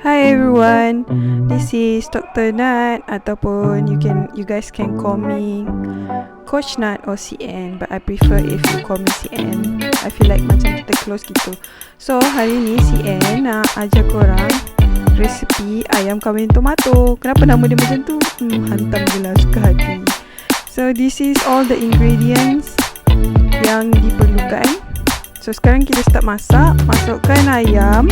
Hi everyone, this is Dr. Nat ataupun you guys can call me Coach Nat or CN, but I prefer if you call me CN. I feel like macam kita close gitu. So hari ni CN nak ajar korang resipi ayam kawin tomato. Kenapa nama dia macam tu? Hantam je lah suka hati. So this is all the ingredients yang diperlukan. So sekarang kita start masak. Masukkan ayam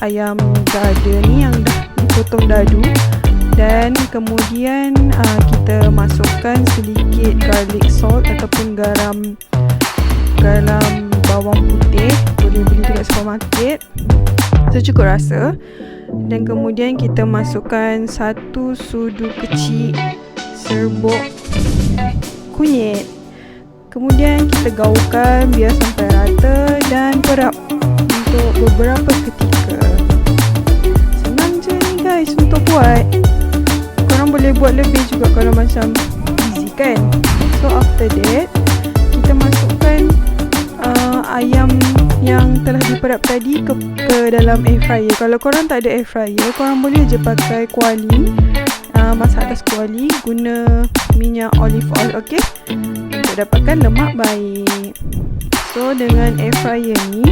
ayam dada ni yang dah dipotong dadu, dan kemudian kita masukkan sedikit garlic salt ataupun garam bawang putih, boleh beli dekat supermarket secukup rasa. Dan kemudian kita masukkan 1 sudu kecil serbuk kunyit. Kemudian kita gaulkan biar sampai rata dan perap untuk beberapa ketika. Senang je ni guys untuk buat. Korang boleh buat lebih juga kalau macam easy kan. So after that, kita masukkan ayam yang telah diperap tadi ke dalam air fryer. Kalau korang tak ada air fryer, korang boleh je pakai kuali, masak atas kuali guna minyak olive oil, okay, untuk dapatkan lemak baik. So dengan air fryer ni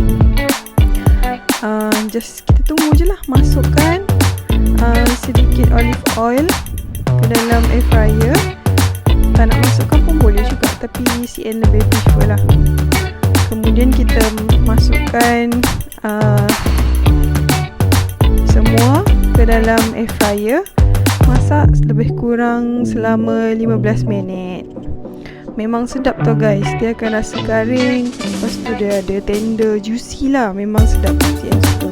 just kita tunggu je lah. Masukkan sedikit olive oil ke dalam air fryer. Tak nak masukkan pun boleh juga, tapi CN lebih prefer lah. Kemudian kita masukkan semua ke dalam air fryer. Masak lebih kurang selama 15 minit. Memang sedap tau guys. Dia akan rasa garing, lepas tu dia ada tender, juicy lah. Memang sedap, CN suka.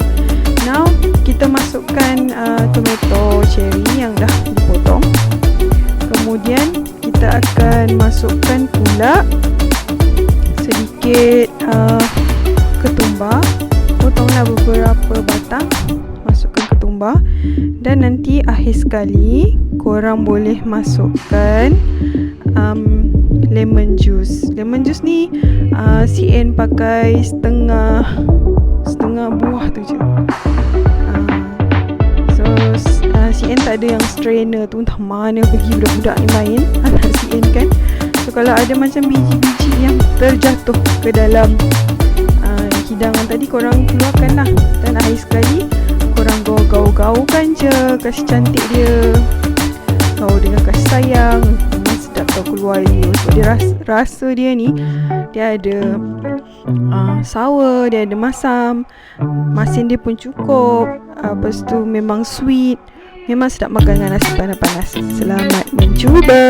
Now kita masukkan tomato cherry yang dah dipotong. Kemudian kita akan masukkan pula sedikit ketumbar. Potonglah beberapa batang, masukkan ketumbar. Dan nanti akhir sekali korang boleh masukkan lemon juice. Lemon juice ni CN pakai setengah buah tu je. So CN tak ada yang strainer tu, entah mana pergi budak-budak ni main, anak CN kan. So kalau ada macam biji-biji yang terjatuh ke dalam hidangan tadi, korang keluarkan lah. Dan akhir sekali korang gaul-gaulkan je, kasih cantik dia, gaul dengan kasih sayang. Memang sedap tau keluar dia. Sebab dia rasa dia ni, dia ada sour, dia ada masam, masin dia pun cukup. Lepas tu memang sweet. Memang sedap makan dengan nasi panas-panas. Selamat mencuba.